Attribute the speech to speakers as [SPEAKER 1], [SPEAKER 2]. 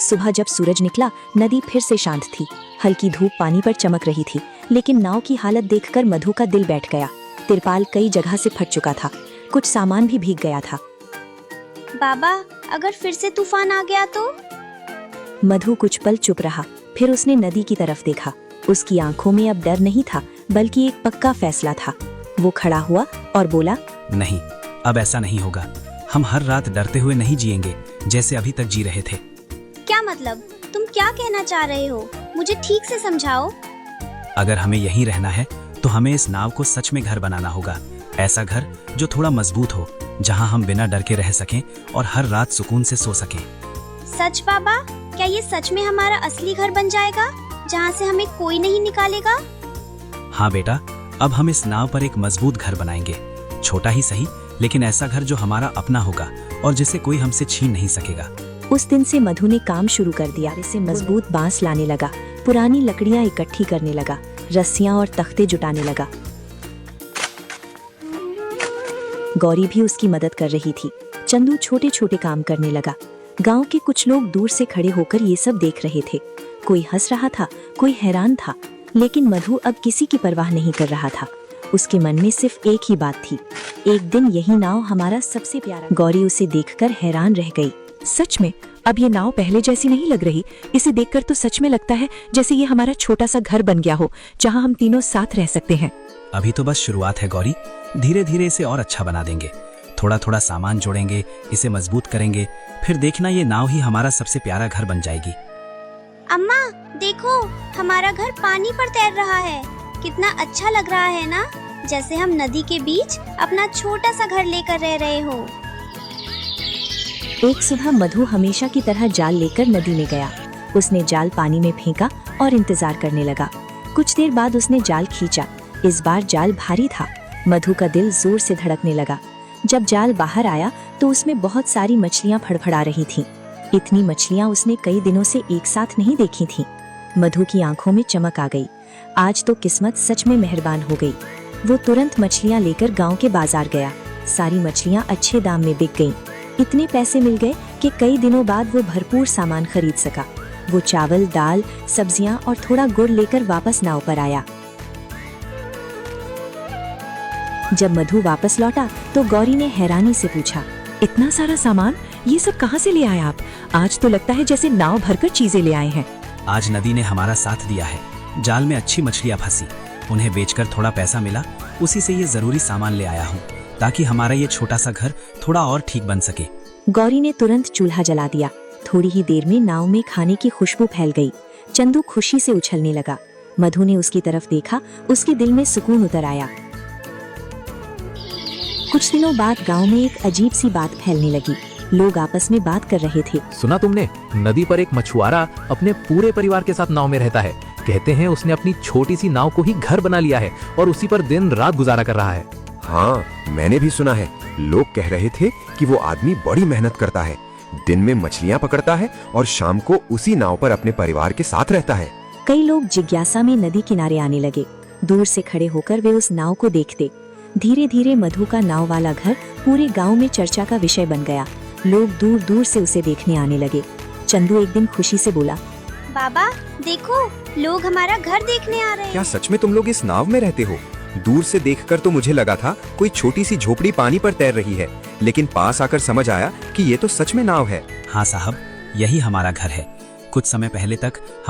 [SPEAKER 1] सुबह जब सूरज निकला, नदी फिर से शांत थी। हल्की धूप पानी पर चमक रही थी, लेकिन नाव की हालत देखकर मधु का दिल बैठ गया। तिरपाल कई जगह से फट चुका था, कुछ सामान भी भीग गया था।
[SPEAKER 2] बाबा, अगर फिर से तूफान आ गया तो?
[SPEAKER 1] मधु कुछ पल चुप रहा, फिर उसने नदी की तरफ देखा। उसकी आंखों में अब डर नहीं था, बल्कि एक पक्का फैसला था। वो खड़ा हुआ और बोला,
[SPEAKER 3] नहीं, अब ऐसा नहीं होगा। हम हर रात डरते हुए नहीं जिएंगे जैसे अभी तक जी रहे थे।
[SPEAKER 2] क्या मतलब? तुम क्या कहना चाह रहे हो? मुझे ठीक से समझाओ।
[SPEAKER 3] अगर हमें यहीं रहना है तो हमें इस नाव को सच में घर बनाना होगा। ऐसा घर जो थोड़ा मजबूत हो, जहां हम बिना डर के रह सकें और हर रात सुकून से सो सकें।
[SPEAKER 2] सच बाबा? क्या ये सच में हमारा असली घर बन जाएगा, जहाँ से हमें कोई नहीं निकालेगा?
[SPEAKER 3] हाँ बेटा, अब हम इस नाव पर एक मजबूत घर बनाएंगे। छोटा ही सही, लेकिन ऐसा घर जो हमारा अपना होगा और जिसे कोई हमसे छीन नहीं सकेगा।
[SPEAKER 1] उस दिन से मधु ने काम शुरू कर दिया। इसे मजबूत बांस लाने लगा, पुरानी लकड़ियां इकट्ठी करने लगा, रस्सियां और तख्ते जुटाने लगा। गौरी भी उसकी मदद कर रही थी। चंदू छोटे छोटे काम करने लगा। गांव के कुछ लोग दूर से खड़े होकर ये सब देख रहे थे। कोई हंस रहा था, कोई हैरान था, लेकिन मधु अब किसी की परवाह नहीं कर रहा था। उसके मन में सिर्फ एक ही बात थी, एक दिन यही नाव हमारा सबसे प्यारा। गौरी उसे देखकर हैरान रह गई।
[SPEAKER 4] सच में अब ये नाव पहले जैसी नहीं लग रही। इसे देखकर तो सच में लगता है जैसे ये हमारा छोटा सा घर बन गया हो, जहाँ हम तीनों साथ रह सकते हैं।
[SPEAKER 3] अभी तो बस शुरुआत है गौरी, धीरे धीरे इसे और अच्छा बना देंगे। थोड़ा थोड़ा सामान जोड़ेंगे, इसे मजबूत करेंगे, फिर देखना ये नाव ही हमारा सबसे प्यारा घर बन जाएगी।
[SPEAKER 2] अम्मा देखो, हमारा घर पानी पर तैर रहा है। कितना अच्छा लग रहा है ना, जैसे हम नदी के बीच अपना छोटा सा घर लेकर रह रहे हो।
[SPEAKER 1] एक सुबह मधु हमेशा की तरह जाल लेकर नदी में गया। उसने जाल पानी में फेंका और इंतजार करने लगा। कुछ देर बाद उसने जाल खींचा। इस बार जाल भारी था। मधु का दिल जोर से धड़कने लगा। जब जाल बाहर आया तो उसमें बहुत सारी मछलियां फड़फड़ा रही थीं। इतनी मछलियां उसने कई दिनों से एक साथ नहीं देखी थीं। मधु की आंखों में चमक आ गई। आज तो किस्मत सच में मेहरबान हो गई। वो तुरंत मछलियां लेकर गांव के बाजार गया। सारी मछलियां अच्छे दाम में बिक गईं। इतने पैसे मिल गए कि कई दिनों बाद वो भरपूर सामान खरीद सका। वो चावल, दाल, सब्जियां और थोड़ा गुड़ लेकर वापस नाव पर आया। जब मधु वापस लौटा तो गौरी ने हैरानी से पूछा,
[SPEAKER 4] इतना सारा सामान, ये सब कहाँ से ले आए आप? आज तो लगता है जैसे नाव भरकर चीजें ले आए हैं।
[SPEAKER 3] आज नदी ने हमारा साथ दिया है। जाल में अच्छी मछलियां फंसी, उन्हें बेचकर थोड़ा पैसा मिला, उसी से ये जरूरी सामान ले आया हूँ, ताकि हमारा ये छोटा सा घर थोड़ा और ठीक बन सके।
[SPEAKER 1] गौरी ने तुरंत चूल्हा जला दिया। थोड़ी ही देर में नाव में खाने की खुशबू फैल गई। चंदू खुशी से उछलने लगा। मधु ने उसकी तरफ देखा, उसके दिल में सुकून उतर आया। कुछ दिनों बाद गांव में एक अजीब सी बात फैलने लगी। लोग आपस में बात कर रहे थे।
[SPEAKER 5] सुना तुमने? नदी पर एक मछुआरा अपने पूरे परिवार के साथ नाव में रहता है। कहते हैं उसने अपनी छोटी सी नाव को ही घर बना लिया है और उसी पर दिन रात गुजारा कर रहा है।
[SPEAKER 6] हाँ, मैंने भी सुना है। लोग कह रहे थे कि वो आदमी बड़ी मेहनत करता है, दिन में मछलियाँ पकड़ता है और शाम को उसी नाव पर अपने परिवार के साथ रहता है।
[SPEAKER 1] कई लोग जिज्ञासा में नदी किनारे आने लगे। दूर से खड़े होकर वे उस नाव को देखते। धीरे धीरे मधु का नाव वाला घर पूरे गांव में चर्चा का विषय बन गया। लोग दूर दूर से उसे देखने आने लगे। चंदू एक दिन खुशी से बोला,
[SPEAKER 2] बाबा देखो, लोग हमारा घर देखने आ रहे हैं।
[SPEAKER 6] क्या सच में तुम लोग इस नाव में रहते हो? दूर से देखकर तो मुझे लगा था कोई छोटी सी झोपड़ी पानी पर तैर रही है, लेकिन पास आकर समझ आया कि ये तो सच में नाव है।
[SPEAKER 3] हाँ साहब, यही हमारा घर है। कुछ समय पहले तक